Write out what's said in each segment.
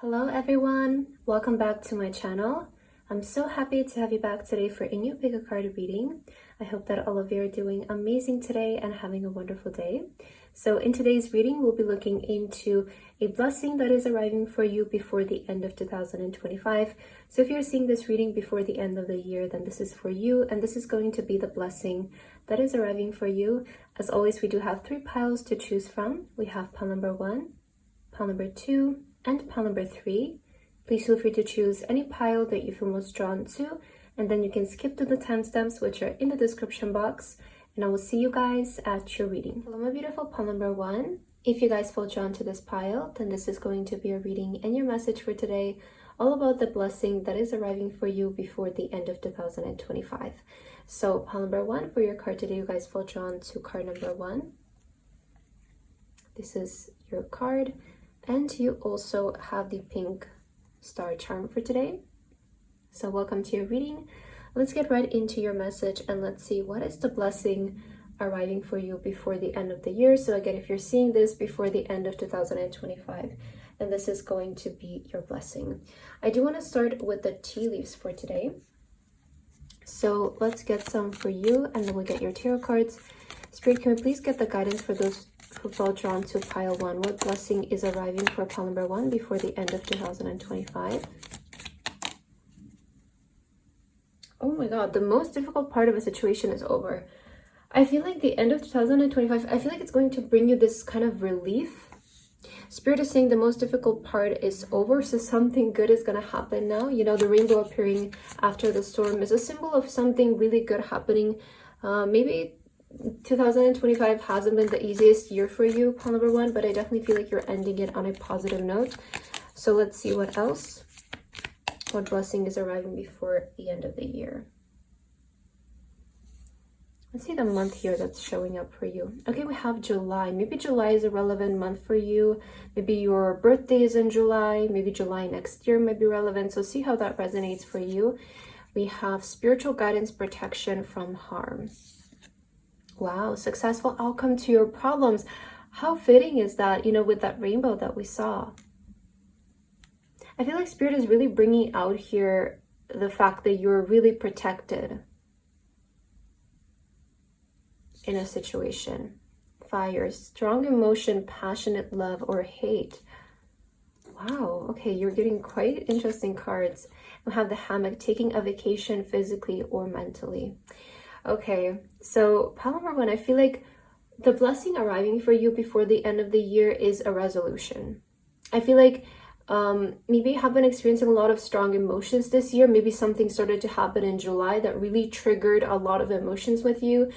Hello everyone, welcome back to my channel. I'm so happy to have you back today for a new pick a card reading. I hope that all of you are doing amazing today and having a wonderful day. So in today's reading, we'll be looking into a blessing that is arriving for you before the end of 2025. So if you're seeing this reading before the end of the year, then this is for you, and this is going to be the blessing that is arriving for you. As always, we do have 3 piles to choose from. We have pile number 1, pile number 2, and pile number 3. Please feel free to choose any pile that you feel most drawn to, and then you can skip to the timestamps which are in the description box, and I will see you guys at your reading. Hello my beautiful pile number 1. If you guys feel drawn to this pile, then this is going to be a reading and your message for today, all about the blessing that is arriving for you before the end of 2025. So pile number 1 for your card today, you guys feel drawn to card number 1. This is your card. And you also have the pink star charm for today. So welcome to your reading. Let's get right into your message and let's see what is the blessing arriving for you before the end of the year. So again, if you're seeing this before the end of 2025, then this is going to be your blessing. I do want to start with the tea leaves for today. So let's get some for you and then we'll get your tarot cards. Spirit, can we please get the guidance for those who felt drawn to pile 1? What blessing is arriving for pile number 1 before the end of 2025? Oh my god, the most difficult part of a situation is over. I feel like the end of 2025, I feel like it's going to bring you this kind of relief. Spirit is saying the most difficult part is over, so something good is going to happen now. You know, the rainbow appearing after the storm is a symbol of something really good happening. Maybe 2025 hasn't been the easiest year for you, pile number 1, but I definitely feel like you're ending it on a positive note. So let's see what else. What blessing is arriving before the end of the year? Let's see the month here that's showing up for you. Okay, we have July. Maybe July is a relevant month for you. Maybe your birthday is in July. Maybe July next year might be relevant. So see how that resonates for you. We have spiritual guidance, protection from harm. Wow, successful outcome to your problems. How fitting is that, you know, with that rainbow that we saw? I feel like Spirit is really bringing out here the fact that you're really protected in a situation. Fire, strong emotion, passionate love, or hate. Wow, okay, you're getting quite interesting cards. We have the hammock, taking a vacation physically or mentally. Okay, so pile number 1, I feel like the blessing arriving for you before the end of the year is a resolution. I feel like maybe you have been experiencing a lot of strong emotions this year. Maybe something started to happen in July that really triggered a lot of emotions with you.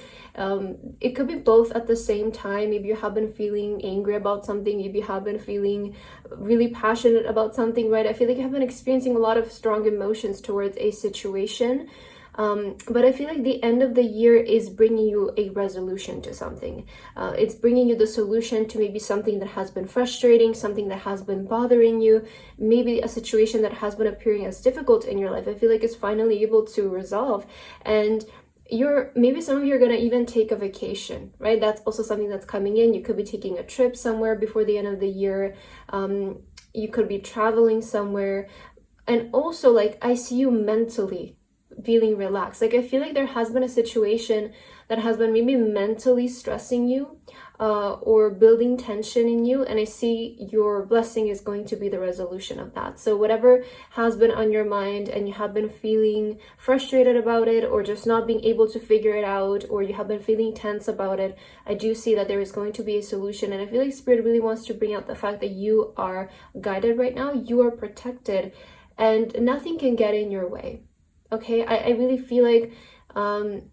It could be both at the same time. Maybe you have been feeling angry about something. Maybe you have been feeling really passionate about something, right? I feel like you have been experiencing a lot of strong emotions towards a situation. But I feel like the end of the year is bringing you a resolution to something. It's bringing you the solution to maybe something that has been frustrating, something that has been bothering you, maybe a situation that has been appearing as difficult in your life. I feel like it's finally able to resolve, and maybe some of you are going to even take a vacation, right? That's also something that's coming in. You could be taking a trip somewhere before the end of the year. You could be traveling somewhere, and also like I see you mentally feeling relaxed. Like I feel like there has been a situation that has been maybe mentally stressing you or building tension in you, and I see your blessing is going to be the resolution of that. So whatever has been on your mind and you have been feeling frustrated about it, or just not being able to figure it out, or you have been feeling tense about it, I do see that there is going to be a solution. And I feel like Spirit really wants to bring out the fact that you are guided right now, you are protected, and nothing can get in your way. Okay, I really feel like I'm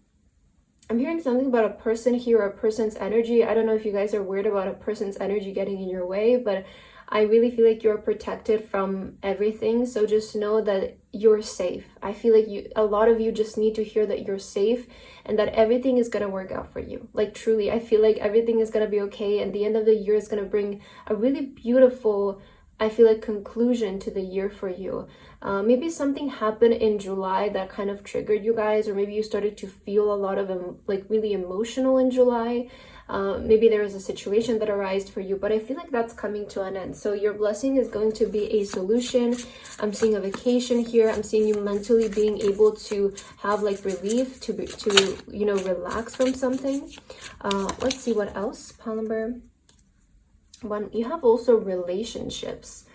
hearing something about a person here, or a person's energy. I don't know if you guys are worried about a person's energy getting in your way, but I really feel like you're protected from everything. So just know that you're safe. I feel like a lot of you just need to hear that you're safe and that everything is going to work out for you. Like truly, I feel like everything is going to be okay, and the end of the year is going to bring a really beautiful I feel like conclusion to the year for you. Maybe something happened in July that kind of triggered you guys, or maybe you started to feel a lot of like really emotional in July. Maybe there was a situation that arose for you, but I feel like that's coming to an end. So your blessing is going to be a solution. I'm seeing a vacation here. I'm seeing you mentally being able to have like relief, to you know, relax from something. Let's see what else, Palmer. One, you have also relationships.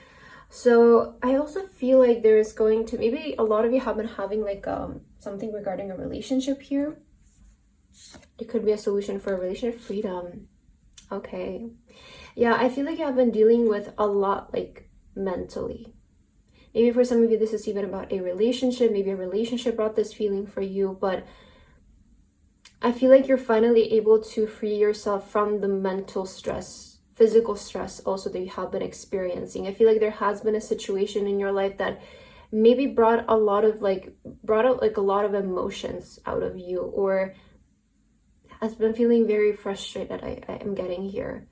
So I also feel like there's going to, maybe a lot of you have been having like something regarding a relationship here. It could be a solution for a relationship. Freedom. Okay. Yeah, I feel like you have been dealing with a lot, like mentally. Maybe for some of you, this is even about a relationship. Maybe a relationship brought this feeling for you, but I feel like you're finally able to free yourself from the mental stress, physical stress also that you have been experiencing. I feel like there has been a situation in your life that maybe brought out like a lot of emotions out of you, or has been feeling very frustrated. I am getting here.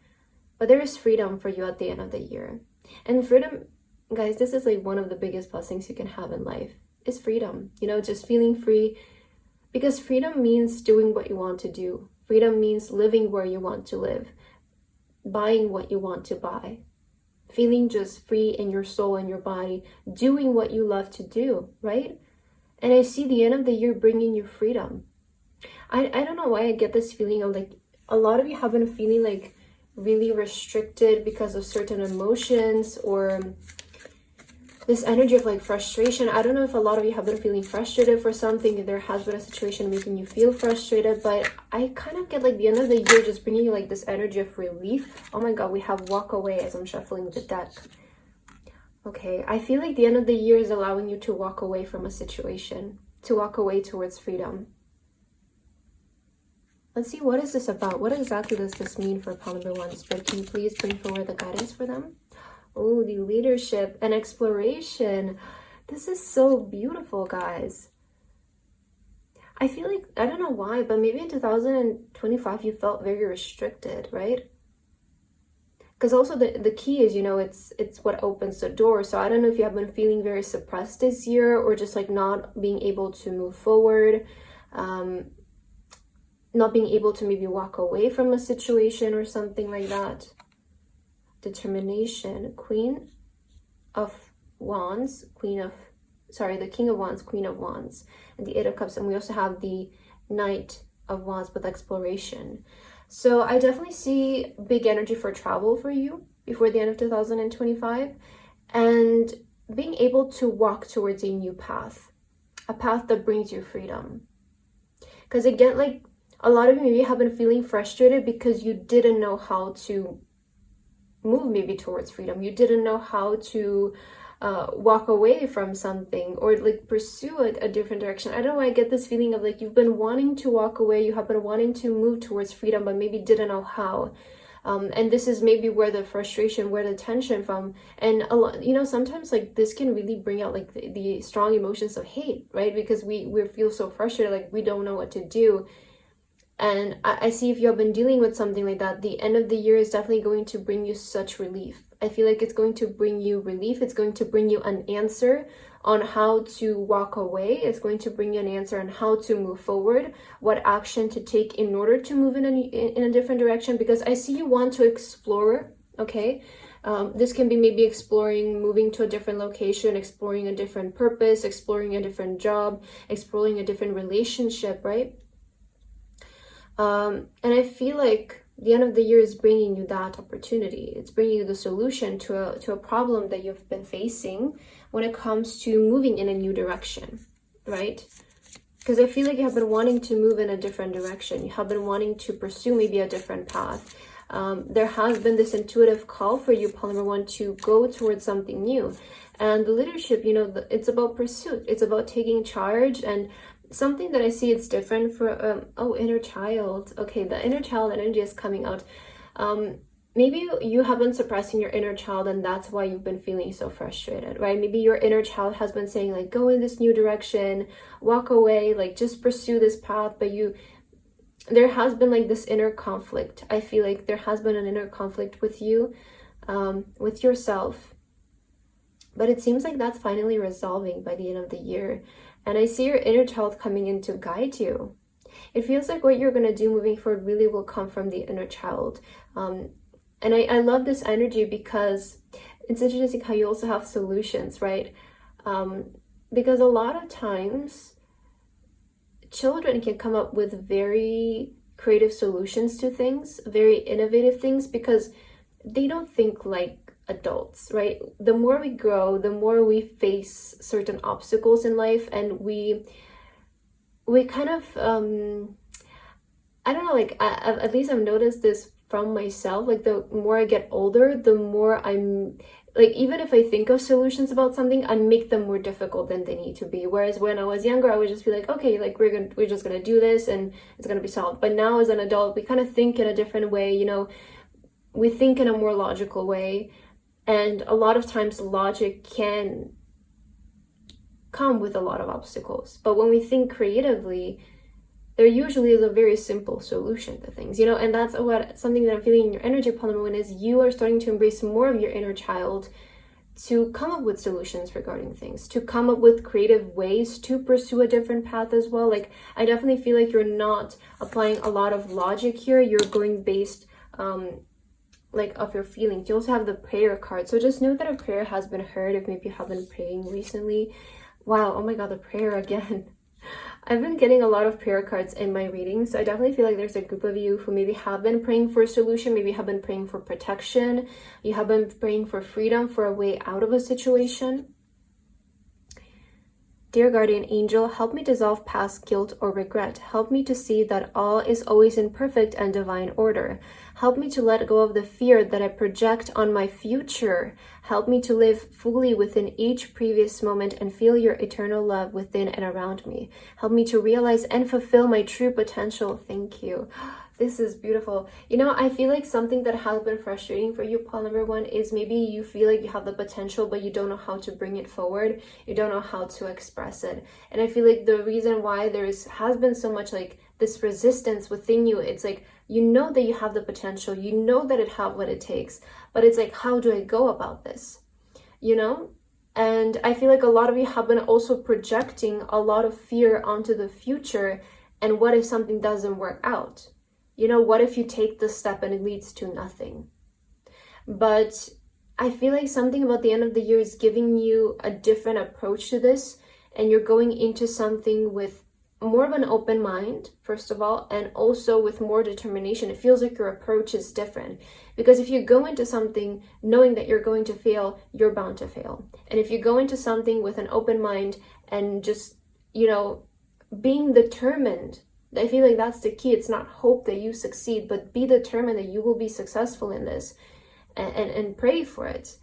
But there is freedom for you at the end of the year. And freedom, guys, this is like one of the biggest blessings you can have in life, is freedom. You know, just feeling free. Because freedom means doing what you want to do. Freedom means living where you want to live. Buying what you want to buy. Feeling just free in your soul and your body. Doing what you love to do, right? And I see the end of the year bringing you freedom. I don't know why I get this feeling of like, a lot of you have been feeling like really restricted because of certain emotions, or this energy of like frustration. I don't know if a lot of you have been feeling frustrated for something, if there has been a situation making you feel frustrated, but I kind of get like the end of the year just bringing you like this energy of relief. Oh my God, we have walk away as I'm shuffling the deck. Okay, I feel like the end of the year is allowing you to walk away from a situation, to walk away towards freedom. Let's see, what is this about? What exactly does this mean for pile number one? Spirit, can you please bring forward the guidance for them? Oh, the leadership and exploration. This is so beautiful, guys. I feel like, I don't know why, but maybe in 2025 you felt very restricted, right? Because also the key is, you know, it's what opens the door. So I don't know if you have been feeling very suppressed this year, or just like not being able to move forward. Not being able to maybe walk away from a situation or something like that. Determination. Queen of Wands, the King of Wands, Queen of Wands, and the Eight of Cups. And we also have the Knight of Wands with exploration. So I definitely see big energy for travel for you before the end of 2025, and being able to walk towards a new path, a path that brings you freedom. Because again, like, a lot of you maybe have been feeling frustrated because you didn't know how to move maybe towards freedom. You didn't know how to walk away from something, or like pursue a different direction. I don't know why I get this feeling of like you've been wanting to walk away, you have been wanting to move towards freedom, but maybe didn't know how. And this is maybe where the frustration, where the tension from, and a lot, you know, sometimes like this can really bring out like the strong emotions of hate, right? Because we feel so frustrated, like we don't know what to do. And I see if you have been dealing with something like that, the end of the year is definitely going to bring you such relief. I feel like it's going to bring you relief. It's going to bring you an answer on how to walk away. It's going to bring you an answer on how to move forward, what action to take in order to move in a different direction. Because I see you want to explore, okay? This can be maybe exploring moving to a different location, exploring a different purpose, exploring a different job, exploring a different relationship, right? And I feel like the end of the year is bringing you that opportunity. It's bringing you the solution to a problem that you've been facing when it comes to moving in a new direction, right? Because I feel like you have been wanting to move in a different direction. You have been wanting to pursue maybe a different path. There has been this intuitive call for you, pile number one, to go towards something new. And the leadership, you know, it's about pursuit. It's about taking charge. And something that I see it's different for, inner child. Okay, the inner child energy is coming out. Maybe you have been suppressing your inner child, and that's why you've been feeling so frustrated, right? Maybe your inner child has been saying like, go in this new direction, walk away, like just pursue this path. But there has been like this inner conflict. I feel like there has been an inner conflict with you, with yourself. But it seems like that's finally resolving by the end of the year. And I see your inner child coming in to guide you. It feels like what you're going to do moving forward really will come from the inner child. And I love this energy because it's interesting how you also have solutions, right? Because a lot of times children can come up with very creative solutions to things, very innovative things, because they don't think like adults, right? The more we grow, the more we face certain obstacles in life, and we kind of I don't know, like at least I've noticed this from myself. Like the more I get older, the more I'm like, even if I think of solutions about something, I make them more difficult than they need to be. Whereas when I was younger, I would just be like, okay, like we're just gonna do this and it's gonna be solved. But now as an adult, we kind of think in a different way, you know, we think in a more logical way. And a lot of times logic can come with a lot of obstacles. But when we think creatively, there usually is a very simple solution to things, you know, and that's something that I'm feeling in your energy, Polymer, is you are starting to embrace more of your inner child to come up with solutions regarding things, to come up with creative ways to pursue a different path as well. Like, I definitely feel like you're not applying a lot of logic here. You're going based, like, of your feelings. You also have the prayer card. So just know that a prayer has been heard if maybe you have been praying recently. Wow, oh my God, the prayer again. I've been getting a lot of prayer cards in my readings, so I definitely feel like there's a group of you who maybe have been praying for a solution, maybe have been praying for protection, you have been praying for freedom, for a way out of a situation. Dear guardian angel, help me dissolve past guilt or regret. Help me to see that all is always in perfect and divine order. Help me to let go of the fear that I project on my future. Help me to live fully within each previous moment and feel your eternal love within and around me. Help me to realize and fulfill my true potential. Thank you. This is beautiful. You know, I feel like something that has been frustrating for you, Paul number one, is maybe you feel like you have the potential, but you don't know how to bring it forward. You don't know how to express it. And I feel like the reason why has been so much like this resistance within you, it's like, you know that you have the potential, you know that it have what it takes, but it's like, how do I go about this? You know? And I feel like a lot of you have been also projecting a lot of fear onto the future. And what if something doesn't work out? You know, what if you take this step and it leads to nothing? But I feel like something about the end of the year is giving you a different approach to this, and you're going into something with more of an open mind, first of all, and also with more determination. It feels like your approach is different, because if you go into something knowing that you're going to fail, you're bound to fail. And if you go into something with an open mind and just, you know, being determined, I feel like that's the key. It's not hope that you succeed, but be determined that you will be successful in this, and pray for it.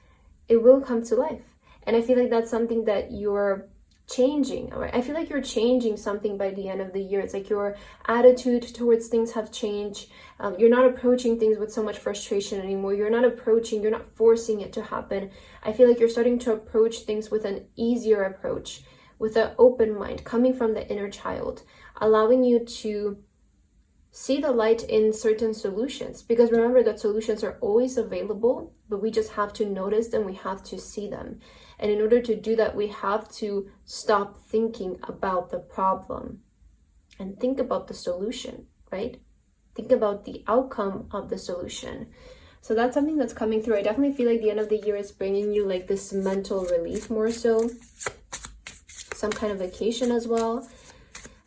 It will come to life. And I feel like that's something that you're changing. Right? I feel like you're changing something by the end of the year. It's like your attitude towards things have changed. You're not approaching things with so much frustration anymore. You're not forcing it to happen. I feel like you're starting to approach things with an easier approach, with an open mind, coming from the inner child, allowing you to see the light in certain solutions. Because remember that solutions are always available, but we just have to notice them, we have to see them. And in order to do that, we have to stop thinking about the problem and think about the solution, right? Think about the outcome of the solution. So that's something that's coming through. I definitely feel like the end of the year is bringing you like this mental relief more so. Some kind of vacation as well.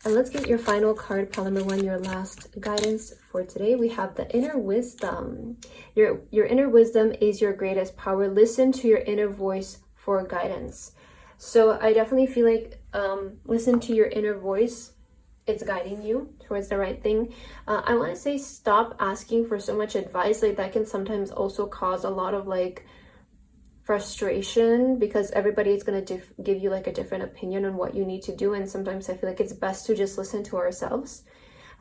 And let's get your final card, pile number one, your last guidance for today. We have the inner wisdom. Your inner wisdom is your greatest power. Listen to your inner voice for guidance. So I definitely feel like listen to your inner voice. It's guiding you towards the right thing. I want to say stop asking for so much advice. Like that can sometimes also cause a lot of like frustration, because everybody is going to give you like a different opinion on what you need to do. And sometimes I feel like it's best to just listen to ourselves.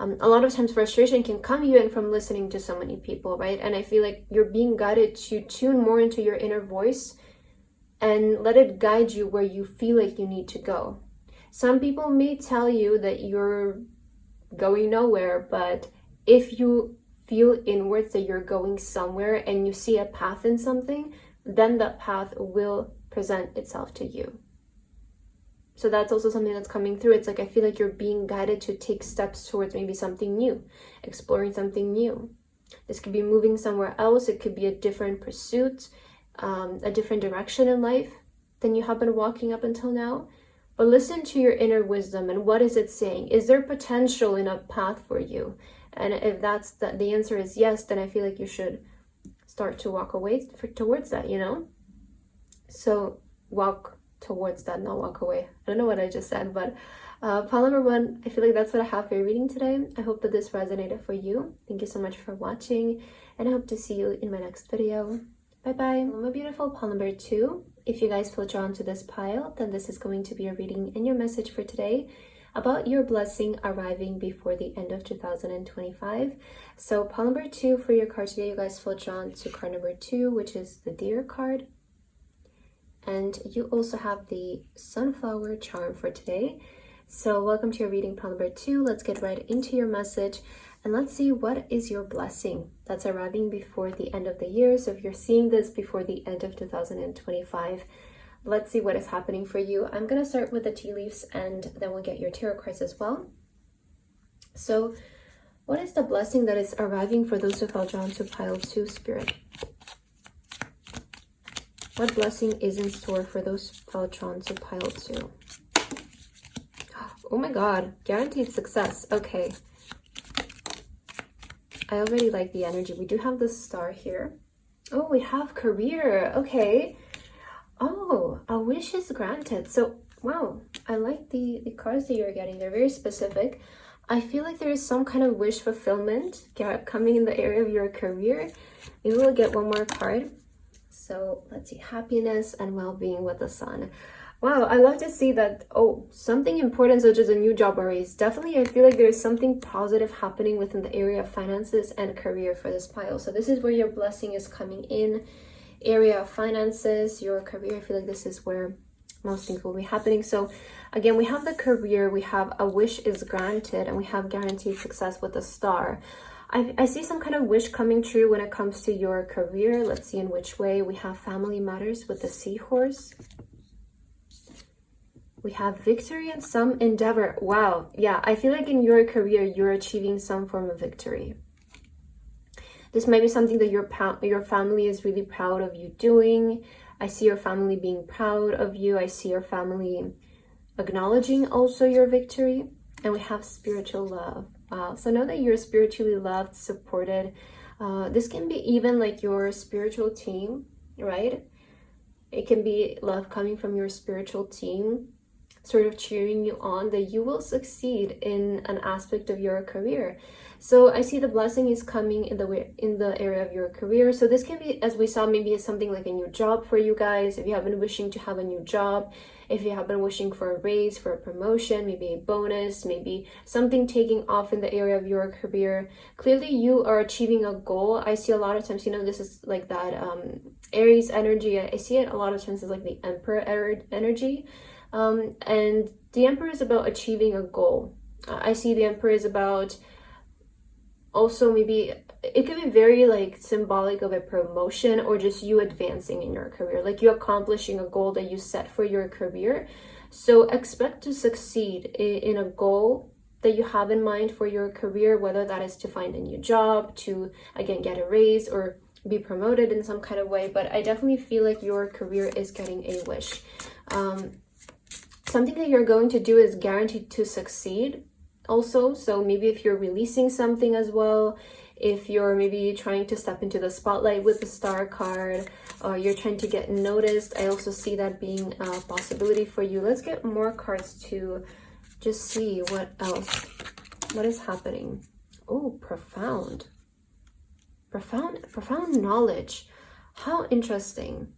A lot of times frustration can come even from listening to so many people, right? And I feel like you're being guided to tune more into your inner voice and let it guide you where you feel like you need to go. Some people may tell you that you're going nowhere, but if you feel inwards that you're going somewhere and you see a path in something, then that path will present itself to you. So that's also something that's coming through. It's like I feel like you're being guided to take steps towards maybe something new, exploring something new. This could be moving somewhere else. It could be a different pursuit, a different direction in life than you have been walking up until now. But listen to your inner wisdom, and what is it saying? Is there potential in a path for you? And if that's the answer is yes, then I feel like you should start to walk away towards that, you know? So walk towards that, not walk away. I don't know what I just said, but pile number 1, I feel like that's what I have for your reading today. I hope that this resonated for you. Thank you so much for watching, and I hope to see you in my next video. Bye bye. My beautiful pile number 2. If you guys feel drawn to this pile, then this is going to be a reading and your message for today about your blessing arriving before the end of 2025. So pile number 2 for your card today, you guys feel drawn to card number 2, which is the Deer card. And you also have the Sunflower charm for today. So welcome to your reading, pile number 2. Let's get right into your message, and let's see what is your blessing that's arriving before the end of the year. So if you're seeing this before the end of 2025, let's see what is happening for you. I'm going to start with the tea leaves, and then we'll get your tarot cards as well. So what is the blessing that is arriving for those who felt drawn to pile 2, Spirit? What blessing is in store for those who felt drawn to pile 2? Oh my God, guaranteed success. Okay. I already like the energy. We do have the Star here. Oh, we have career. Okay. Oh, a wish is granted. So, wow, I like the cards that you're getting. They're very specific. I feel like there is some kind of wish fulfillment coming in the area of your career. Maybe we'll get one more card. So let's see, happiness and well-being with the Sun. Wow, I love to see that. Oh, something important such as a new job or raise. Definitely, I feel like there's something positive happening within the area of finances and career for this pile. So this is where your blessing is coming in. Area of finances, your career. I feel like this is where most things will be happening. So again, we have the career, we have a wish is granted, and we have guaranteed success with the Star. I see some kind of wish coming true when it comes to your career. Let's see in which way. We have family matters with the Seahorse. We have victory in some endeavor. Wow. Yeah, I feel like in your career, you're achieving some form of victory. This might be something that your family is really proud of you doing. I see your family being proud of you. I see your family acknowledging also your victory. And we have spiritual love. Wow. So know that you're spiritually loved, supported. This can be even like your spiritual team, right? It can be love coming from your spiritual team, sort of cheering you on that you will succeed in an aspect of your career. So I see the blessing is coming in the area of your career. So this can be, as we saw, maybe it's something like a new job for you guys. If you have been wishing to have a new job, if you have been wishing for a raise, for a promotion, maybe a bonus, maybe something taking off in the area of your career. Clearly you are achieving a goal. I see a lot of times, you know, this is like that Aries energy. I see it a lot of times as like the Emperor energy. And the Emperor is about achieving a goal. I see the Emperor is about also maybe it could be very like symbolic of a promotion or just you advancing in your career, like you accomplishing a goal that you set for your career. So expect to succeed in a goal that you have in mind for your career, whether that is to find a new job, to again get a raise, or be promoted in some kind of way. But I definitely feel like your career is getting a wish. Something that you're going to do is guaranteed to succeed also. So maybe if you're releasing something as well, if you're maybe trying to step into the spotlight with the Star card, or you're trying to get noticed, I also see that being a possibility for you. Let's get more cards to just see what else, what is happening. Oh, profound knowledge. How interesting.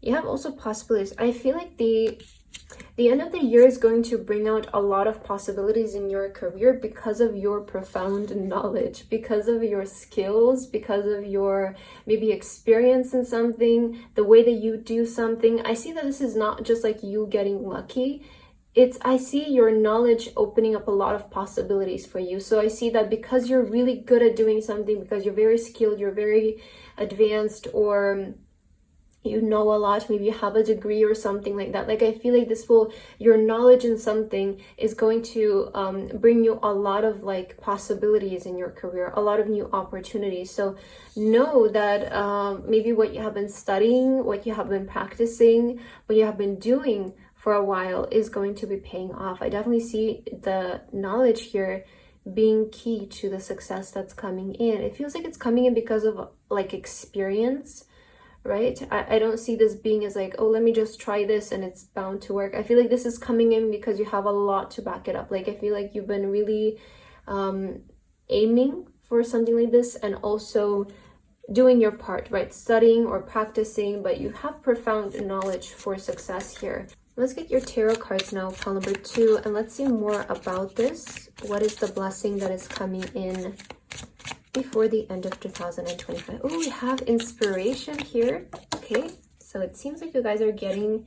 You have also possibilities. I feel like the end of the year is going to bring out a lot of possibilities in your career because of your profound knowledge, because of your skills, because of your maybe experience in something, the way that you do something. I see that this is not just like you getting lucky. I see your knowledge opening up a lot of possibilities for you. So I see that because you're really good at doing something, because you're very skilled, you're very advanced, or you know a lot, maybe you have a degree or something like that. Like I feel like your knowledge in something is going to bring you a lot of like possibilities in your career, a lot of new opportunities. So know that maybe what you have been studying, what you have been practicing, what you have been doing for a while is going to be paying off. I definitely see the knowledge here being key to the success that's coming in. It feels like it's coming in because of like experience, right? I don't see this being as like, oh, let me just try this and it's bound to work. I feel like this is coming in because you have a lot to back it up. Like I feel like you've been really aiming for something like this and also doing your part, right? Studying or practicing, but you have profound knowledge for success here. Let's get your tarot cards now, pile number 2, and let's see more about this. What is the blessing that is coming in before the end of 2025? Oh, we have inspiration here. Okay, so it seems like you guys are getting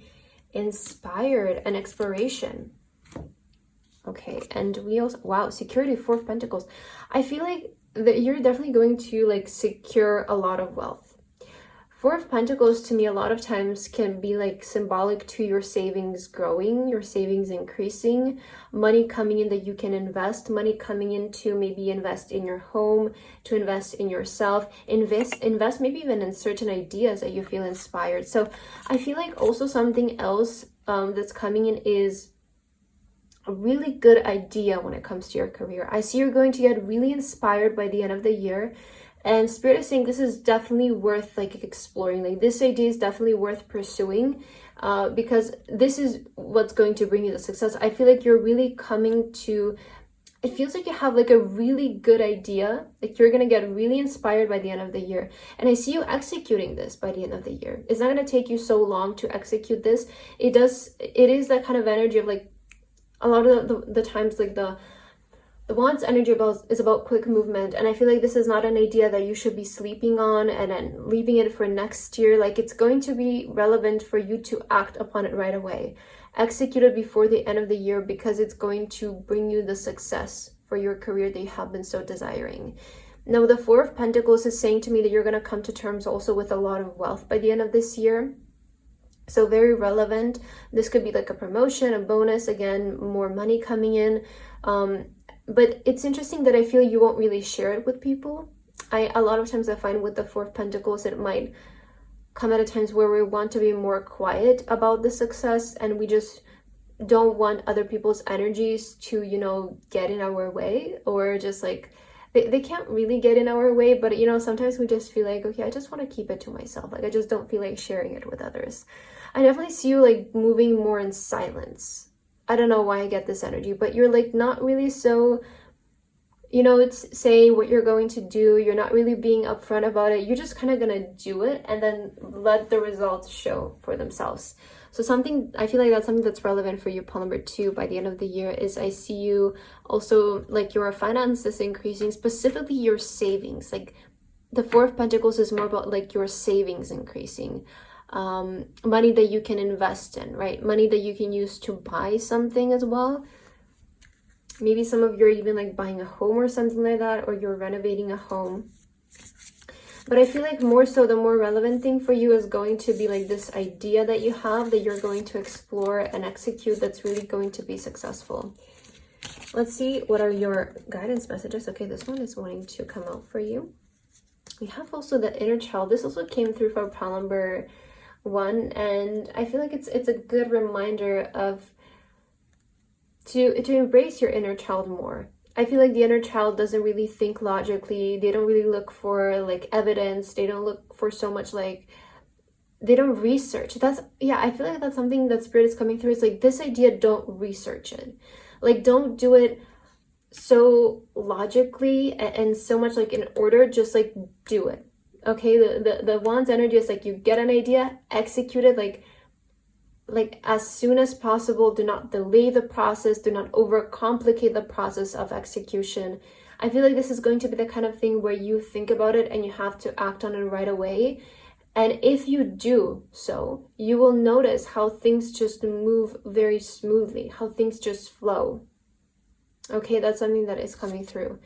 inspired and exploration. Okay, and we also, wow, security, 4 of Pentacles. I feel like that you're definitely going to like secure a lot of wealth. 4 of Pentacles to me a lot of times can be like symbolic to your savings growing, your savings increasing, money coming in that you can invest, money coming in to maybe invest in your home, to invest in yourself, invest maybe even in certain ideas that you feel inspired. So I feel like also something else that's coming in is a really good idea when it comes to your career. I see you're going to get really inspired by the end of the year. And Spirit is saying this is definitely worth like exploring. Like this idea is definitely worth pursuing because this is what's going to bring you the success. I feel like you're really coming to, it feels like you have like a really good idea. Like you're going to get really inspired by the end of the year. And I see you executing this by the end of the year. It's not going to take you so long to execute this. It is that kind of energy of like a lot of the times like the Wands energy is about quick movement, and I feel like this is not an idea that you should be sleeping on and then leaving it for next year. Like it's going to be relevant for you to act upon it right away. Execute it before the end of the year because it's going to bring you the success for your career that you have been so desiring. Now, the 4 of Pentacles is saying to me that you're going to come to terms also with a lot of wealth by the end of this year. So very relevant. This could be like a promotion, a bonus, again, more money coming in. But it's interesting that I feel you won't really share it with people. A lot of times I find with the 4 of Pentacles, it might come at a times where we want to be more quiet about the success and we just don't want other people's energies to, you know, get in our way, or just like, they can't really get in our way, but you know, sometimes we just feel like, okay, I just want to keep it to myself. Like I just don't feel like sharing it with others. I definitely see you like moving more in silence. I don't know why I get this energy, but you're like not really so, you know, it's saying what you're going to do. You're not really being upfront about it. You're just kind of going to do it and then let the results show for themselves. So I feel like that's something that's relevant for you, pile number 2, by the end of the year is I see you also like your finances increasing, specifically your savings. Like the 4 of Pentacles is more about like your savings increasing. Money that you can invest in, right? Money that you can use to buy something as well. Maybe some of you're even like buying a home or something like that, or you're renovating a home. But I feel like more so the more relevant thing for you is going to be like this idea that you have that you're going to explore and execute that's really going to be successful. Let's see, what are your guidance messages? Okay, this one is wanting to come out for you. We have also the inner child. This also came through for pile number 1, and I feel like it's a good reminder of to embrace your inner child more. I feel like the inner child doesn't really think logically. They don't really look for like evidence. They don't look for so much like, they don't research. I feel like that's something that Spirit is coming through. It's like this idea, don't research it. Like don't do it so logically and so much like in order, just like do it. Okay, the Wands energy is like you get an idea, execute it like as soon as possible. Do not delay the process. Do not overcomplicate the process of execution. I feel like this is going to be the kind of thing where you think about it and you have to act on it right away. And if you do so, you will notice how things just move very smoothly, how things just flow. Okay, that's something that is coming through.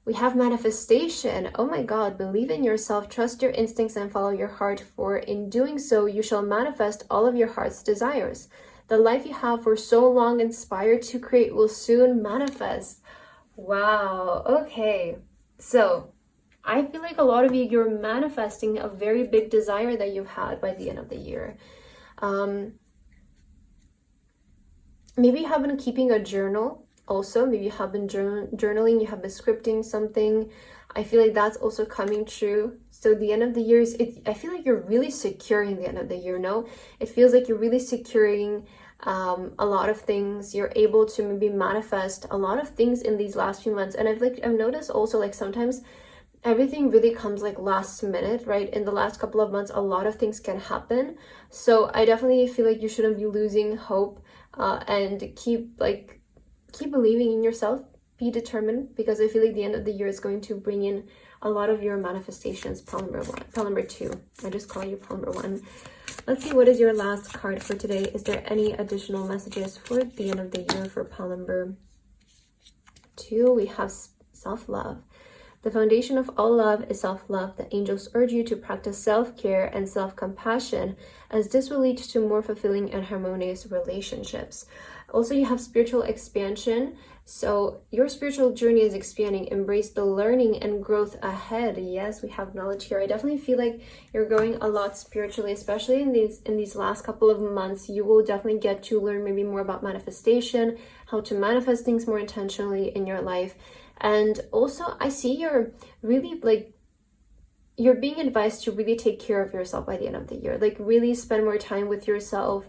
We have manifestation. Oh my God, believe in yourself, trust your instincts, and follow your heart, for in doing so, you shall manifest all of your heart's desires. The life you have for so long inspired to create will soon manifest. Wow, okay. So I feel like a lot of you, you're manifesting a very big desire that you've had by the end of the year. Maybe you have been keeping a journal also. Maybe you have been journaling, you have been scripting something. I feel like that's also coming true. So the end of the year is, I feel like you're really securing the end of the year, no? It feels like you're really securing a lot of things. You're able to maybe manifest a lot of things in these last few months. And I've noticed also, like, sometimes everything really comes like last minute, right? In the last couple of months, a lot of things can happen. So I definitely feel like you shouldn't be losing hope, and keep believing in yourself. Be determined, because I feel like the end of the year is going to bring in a lot of your manifestations. Pile number 2. I just call you pile number 1. Let's see, what is your last card for today? Is there any additional messages for the end of the year for pile number 2? We have self-love. The foundation of all love is self-love. The angels urge you to practice self-care and self-compassion, as this will lead to more fulfilling and harmonious relationships. Also, you have spiritual expansion. So your spiritual journey is expanding. Embrace the learning and growth ahead. Yes, we have knowledge here. I definitely feel like you're growing a lot spiritually, especially in these last couple of months. You will definitely get to learn maybe more about manifestation, how to manifest things more intentionally in your life. And also, I see you're really you're being advised to really take care of yourself by the end of the year. Like, really spend more time with yourself.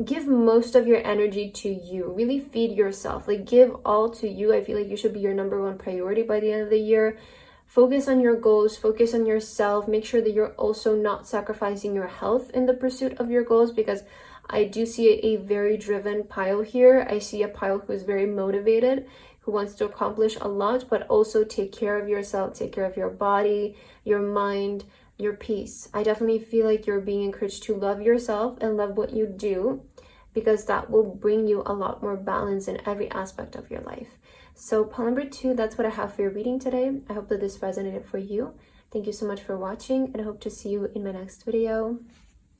Give most of your energy to you. Really feed yourself. Like, give all to you. I feel like you should be your number 1 priority by the end of the year. Focus on your goals. Focus on yourself. Make sure that you're also not sacrificing your health in the pursuit of your goals, because I do see a very driven pile here. I see a pile who is very motivated, who wants to accomplish a lot, but also take care of yourself, take care of your body, your mind, your peace. I definitely feel like you're being encouraged to love yourself and love what you do, because that will bring you a lot more balance in every aspect of your life. So pile number 2, that's what I have for your reading today. I hope that this resonated for you. Thank you so much for watching, and I hope to see you in my next video.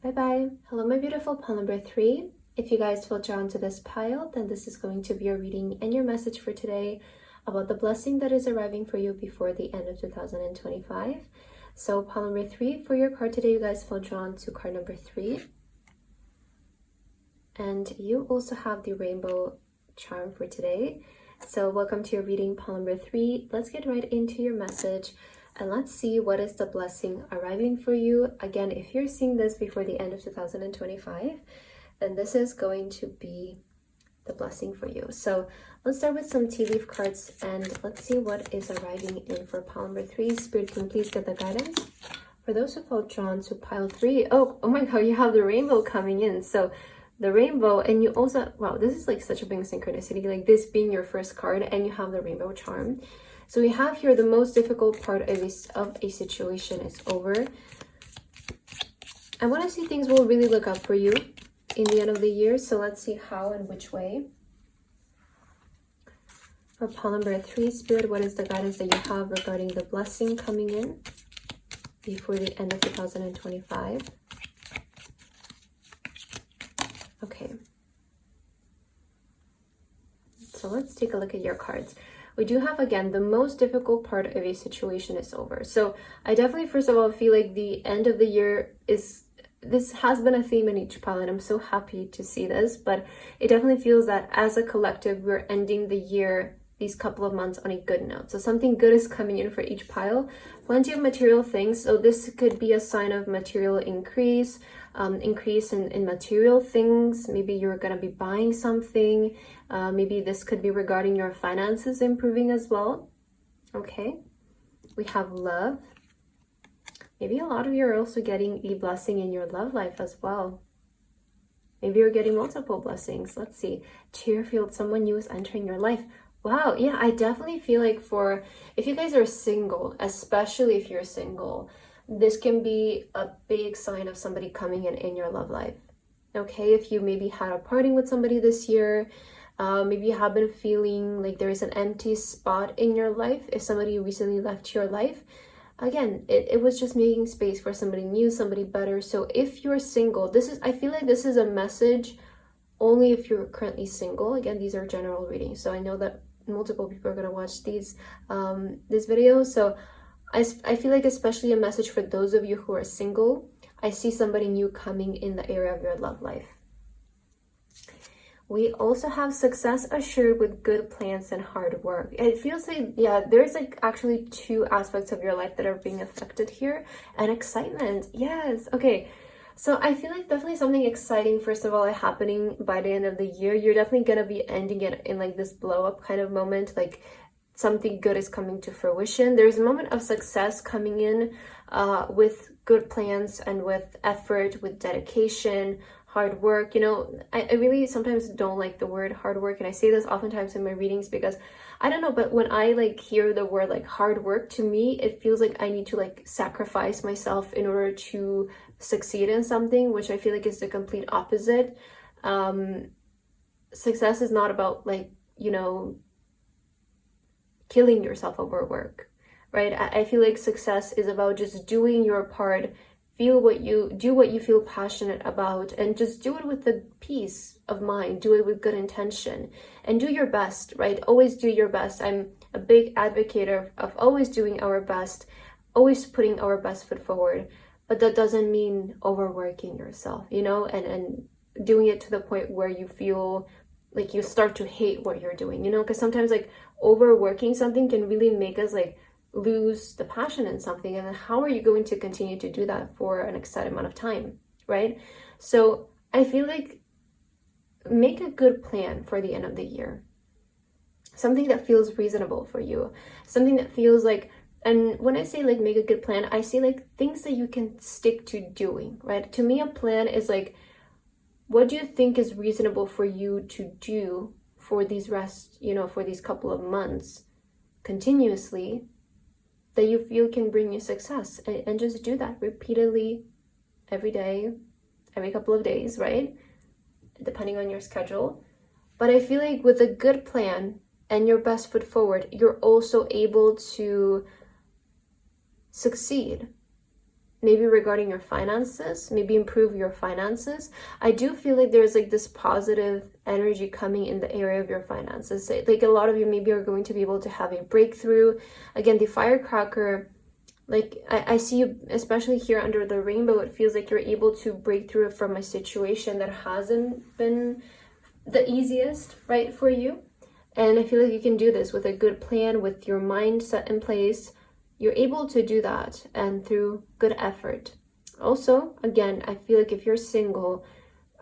Bye-bye. Hello, my beautiful pile number 3. If you guys feel drawn to this pile, then this is going to be your reading and your message for today about the blessing that is arriving for you before the end of 2025. So pile number 3 for your card today, you guys feel drawn to card number 3. And you also have the rainbow charm for today. So welcome to your reading, pile number 3. Let's get right into your message, and let's see what is the blessing arriving for you. Again, if you're seeing this before the end of 2025, then this is going to be the blessing for you. So let's start with some tea leaf cards, and let's see what is arriving in for pile number 3. Spirit, can please get the guidance for those who felt drawn to pile 3. Oh my God, you have the rainbow coming in. So the rainbow, and you also, wow, this is like such a big synchronicity, like this being your first card, and you have the rainbow charm. So we have here the most difficult part of a situation is over. I want to see things will really look up for you in the end of the year. So let's see how and which way. For pile number 3, Spirit, what is the guidance that you have regarding the blessing coming in before the end of 2025? Okay. So let's take a look at your cards. We do have, again, the most difficult part of a situation is over. So I definitely, first of all, feel like the end of the year this has been a theme in each pile, and I'm so happy to see this, but it definitely feels that as a collective, we're ending the year, these couple of months, on a good note. So something good is coming in for each pile. Plenty of material things. So this could be a sign of material increase, increase in material things. Maybe you're going to be buying something. Maybe this could be regarding your finances improving as well. Okay. We have love. Maybe a lot of you are also getting a blessing in your love life as well. Maybe you're getting multiple blessings. Let's see. Cheerfield, someone new is entering your life. Wow, yeah, I definitely feel like if you guys are single, especially if you're single, this can be a big sign of somebody coming in your love life. Okay, if you maybe had a parting with somebody this year, Maybe you have been feeling like there is an empty spot in your life if somebody recently left your life. Again, it was just making space for somebody new, somebody better. So if you're single, I feel like this is a message only if you're currently single. Again, these are general readings, so I know that multiple people are going to watch this video. So I feel like especially a message for those of you who are single. I see somebody new coming in the area of your love life. We also have success assured with good plans and hard work. It feels like, yeah, there's like actually two aspects of your life that are being affected here. And excitement, yes. Okay, so I feel like definitely something exciting, first of all, happening by the end of the year. You're definitely going to be ending it in like this blow up kind of moment, like something good is coming to fruition. There's a moment of success coming in with good plans and with effort, with dedication, hard work. You know, I really sometimes don't like the word hard work, and I say this oftentimes in my readings because I don't know, but when I like hear the word like hard work, to me it feels like I need to like sacrifice myself in order to succeed in something, which I feel like is the complete opposite. Success is not about like, you know, killing yourself over work, right? I feel like success is about just doing your part, do what you feel passionate about, and just do it with the peace of mind, do it with good intention, and do your best, right? Always do your best. I'm a big advocate of always doing our best, always putting our best foot forward, but that doesn't mean overworking yourself, you know, and doing it to the point where you feel like you start to hate what you're doing, you know, because sometimes like overworking something can really make us like lose the passion in something. And how are you going to continue to do that for an extended amount of time, right? So I feel like make a good plan for the end of the year, something that feels reasonable for you, something that feels like, and when I say like make a good plan, I say like things that you can stick to doing, right? To me, a plan is like, what do you think is reasonable for you to do for these for these couple of months continuously that you feel can bring you success, and just do that repeatedly every day, every couple of days, right? Depending on your schedule. But I feel like with a good plan and your best foot forward, you're also able to succeed. Maybe regarding your finances, maybe improve your finances. I do feel like there's like this positive energy coming in the area of your finances. Like a lot of you maybe are going to be able to have a breakthrough. Again, the firecracker, like I see you, especially here under the rainbow, it feels like you're able to break through from a situation that hasn't been the easiest, right, for you. And I feel like you can do this with a good plan, with your mind set in place. You're able to do that, and through good effort. Also, again, I feel like if you're single,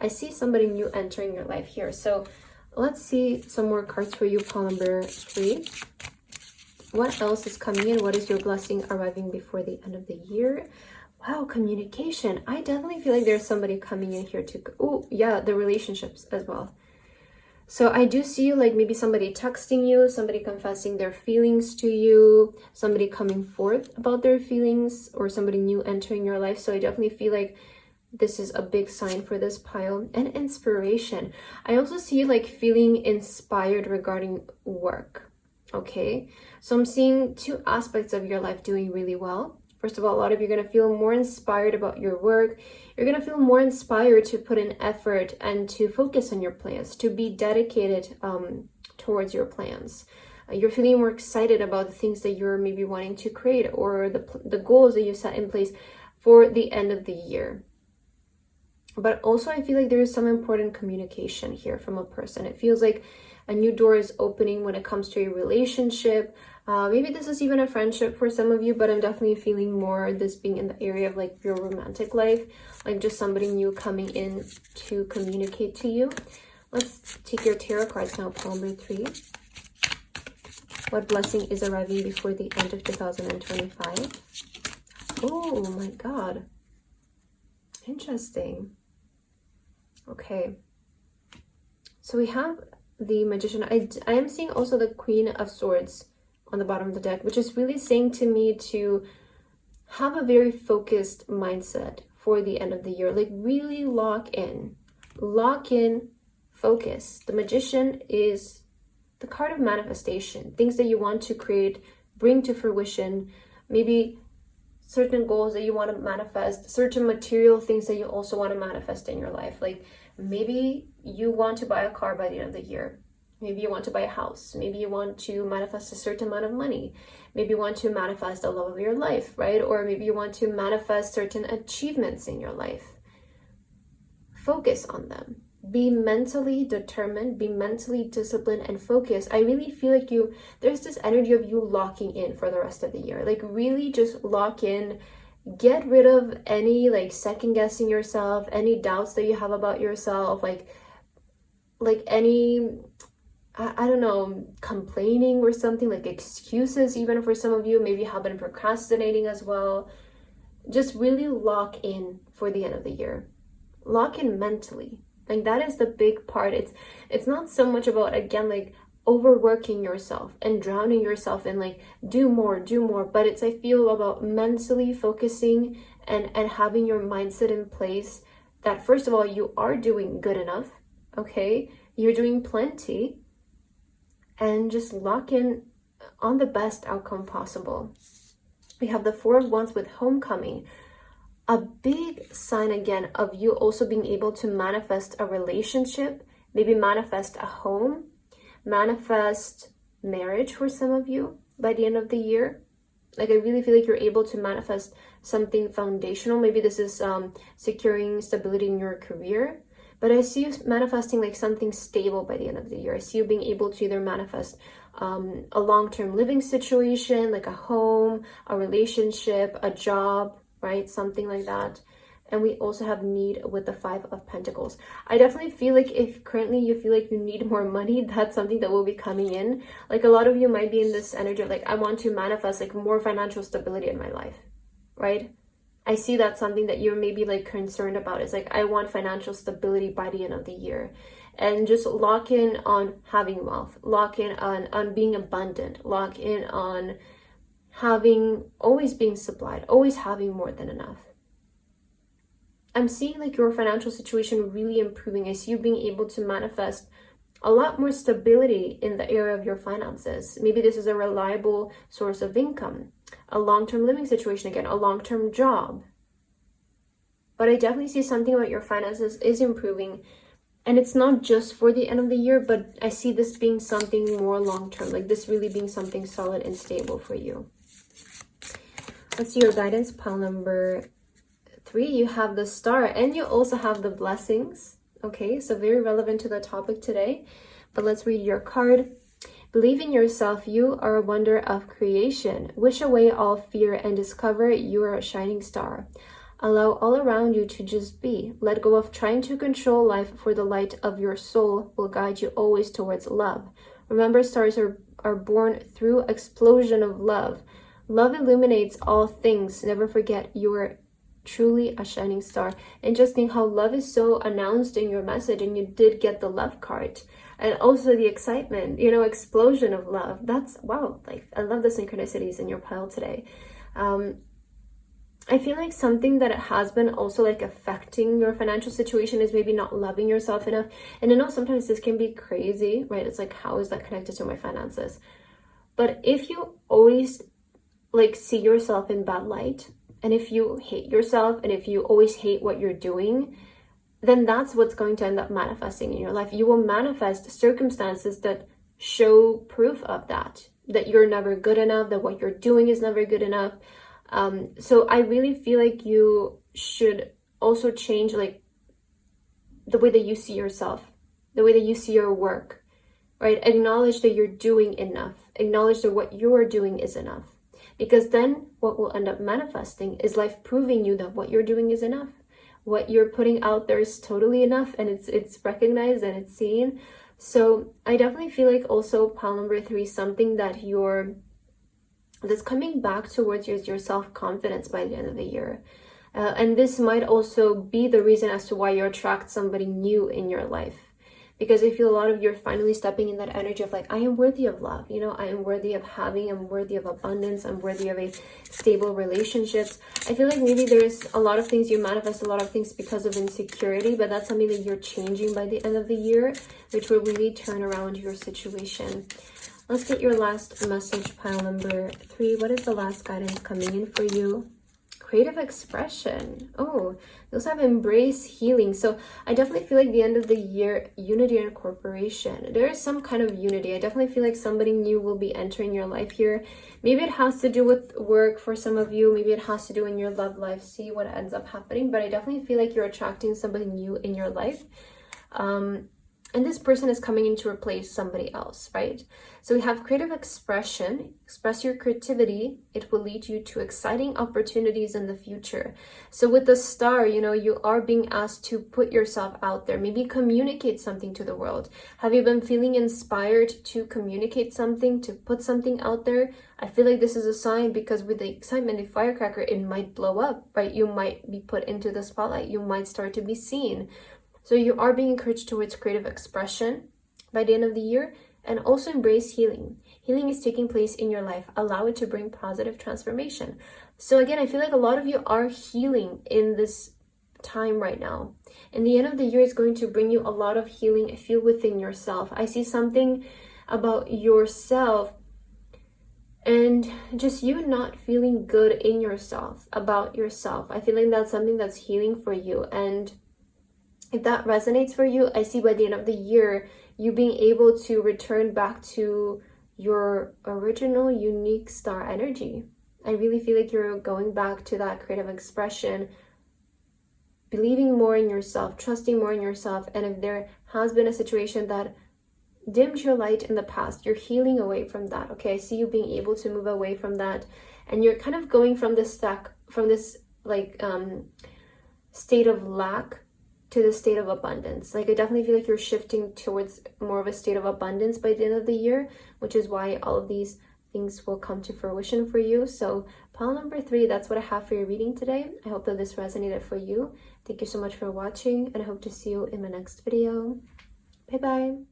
I see somebody new entering your life here. So let's see some more cards for you, pile number 3. What else is coming in? What is your blessing arriving before the end of the year? Wow, communication. I definitely feel like there's somebody coming in here to, oh yeah, the relationships as well. So I do see like maybe somebody texting you, somebody confessing their feelings to you, somebody coming forth about their feelings, or somebody new entering your life. So I definitely feel like this is a big sign for this pile. And inspiration. I also see you like feeling inspired regarding work. Okay, so I'm seeing two aspects of your life doing really well. First of all, a lot of you are going to feel more inspired about your work. You're going to feel more inspired to put in effort and to focus on your plans, to be dedicated towards your plans. You're feeling more excited about the things that you're maybe wanting to create, or the goals that you set in place for the end of the year. But also I feel like there is some important communication here from a person. It feels like a new door is opening when it comes to a relationship. Maybe this is even a friendship for some of you, but I'm definitely feeling more this being in the area of like your romantic life, like just somebody new coming in to communicate to you. Let's take your tarot cards now, pile number 3. What blessing is arriving before the end of 2025? Oh my God. Interesting. Okay. So we have the Magician. I am seeing also the Queen of Swords on the bottom of the deck, which is really saying to me to have a very focused mindset for the end of the year. Like really lock in, focus. The Magician is the card of manifestation, things that you want to create, bring to fruition, maybe certain goals that you want to manifest, certain material things that you also want to manifest in your life. Like maybe you want to buy a car by the end of the year. Maybe you want to buy a house. Maybe you want to manifest a certain amount of money. Maybe you want to manifest the love of your life, right? Or maybe you want to manifest certain achievements in your life. Focus on them. Be mentally determined, be mentally disciplined and focused. I really feel like there's this energy of you locking in for the rest of the year. Like really just lock in, get rid of any like second guessing yourself, any doubts that you have about yourself, like any, I don't know, complaining or something, like excuses even for some of you. Maybe you have been procrastinating as well. Just really lock in for the end of the year. Lock in mentally. Like that is the big part. It's not so much about, again, like overworking yourself and drowning yourself in like do more, but it's, I feel, about mentally focusing and having your mindset in place that first of all, you are doing good enough, okay? You're doing plenty, and just lock in on the best outcome possible. We have the Four of Wands with homecoming. A big sign again of you also being able to manifest a relationship, maybe manifest a home, manifest marriage for some of you by the end of the year. Like I really feel like you're able to manifest something foundational. Maybe this is securing stability in your career, but I see you manifesting like something stable by the end of the year. I see you being able to either manifest a long-term living situation, like a home, a relationship, a job, right? Something like that. And we also have need with the Five of Pentacles. I definitely feel like if currently you feel like you need more money, that's something that will be coming in. Like a lot of you might be in this energy of like, I want to manifest like more financial stability in my life, right? I see that's something that you're maybe like concerned about. It's like, I want financial stability by the end of the year. And just lock in on having wealth, lock in on being abundant, lock in on always being supplied, always having more than enough. I'm seeing like your financial situation really improving. I see you being able to manifest a lot more stability in the area of your finances. Maybe this is a reliable source of income, a long-term living situation again, a long-term job. But I definitely see something about your finances is improving. And it's not just for the end of the year, but I see this being something more long-term, like this really being something solid and stable for you. Let's see your guidance, pile number 3. You have the Star and you also have the Blessings. Okay, so very relevant to the topic today. But let's read your card. Believe in yourself. You are a wonder of creation. Wish away all fear and discover you are a shining star. Allow all around you to just be. Let go of trying to control life, for the light of your soul will guide you always towards love. Remember, stars are born through explosion of love. Love illuminates all things. Never forget you are truly a shining star. And just think how love is so announced in your message, and you did get the love card. And also the excitement, explosion of love. That's, wow, like I love the synchronicities in your pile today. I feel like something that has been also like affecting your financial situation is maybe not loving yourself enough. And I know sometimes this can be crazy, right? It's like, how is that connected to my finances? But if you always like see yourself in bad light, and if you hate yourself, and if you always hate what you're doing, then that's what's going to end up manifesting in your life. You will manifest circumstances that show proof of that you're never good enough, that what you're doing is never good enough. So I really feel like you should also change like the way that you see yourself, the way that you see your work, right? Acknowledge that you're doing enough. Acknowledge that what you're doing is enough. Because then what will end up manifesting is life proving you that what you're doing is enough. What you're putting out there is totally enough, and it's recognized and it's seen. So I definitely feel like also pile number 3, something that that's coming back towards your self-confidence by the end of the year. And this might also be the reason as to why you attract somebody new in your life. because I feel a lot of you're finally stepping in that energy of like, I am worthy of love, you know, I am worthy of having, I'm worthy of abundance, I'm worthy of a stable relationships. I feel like maybe there's a lot of things you manifest, a lot of things because of insecurity, but that's something that you're changing by the end of the year, which will really turn around your situation. Let's get your last message, pile number 3. What is the last guidance coming in for you? Creative expression. Oh, those have embrace healing. So I definitely feel like the end of the year, unity and cooperation. There is some kind of unity. I definitely feel like somebody new will be entering your life here. Maybe it has to do with work for some of you. Maybe it has to do in your love life. See what ends up happening. But I definitely feel like you're attracting somebody new in your life. And this person is coming in to replace somebody else, right? So we have creative expression. Express your creativity. It will lead you to exciting opportunities in the future. So with the star, you know, you are being asked to put yourself out there. Maybe communicate something to the world. Have you been feeling inspired to communicate something, to put something out there? I feel like this is a sign, because with the excitement, the firecracker, it might blow up, right? You might be put into the spotlight. You might start to be seen. So you are being encouraged towards creative expression by the end of the year, and also embrace healing. Healing is taking place in your life. Allow it to bring positive transformation. So again, I feel like a lot of you are healing in this time right now. And the end of the year is going to bring you a lot of healing, I feel, within yourself. I see something about yourself and just you not feeling good in yourself, about yourself. I feel like that's something that's healing for you. And if that resonates for you, I see by the end of the year, you being able to return back to your original unique star energy. I really feel like you're going back to that creative expression, believing more in yourself, trusting more in yourself. And if there has been a situation that dimmed your light in the past, you're healing away from that. Okay, I see you being able to move away from that. And you're kind of going from this state of lack to the state of abundance. Like, I definitely feel like you're shifting towards more of a state of abundance by the end of the year, which is why all of these things will come to fruition for you. So pile number 3, that's what I have for your reading today. I hope that this resonated for you. Thank you so much for watching, and I hope to see you in my next video. Bye bye.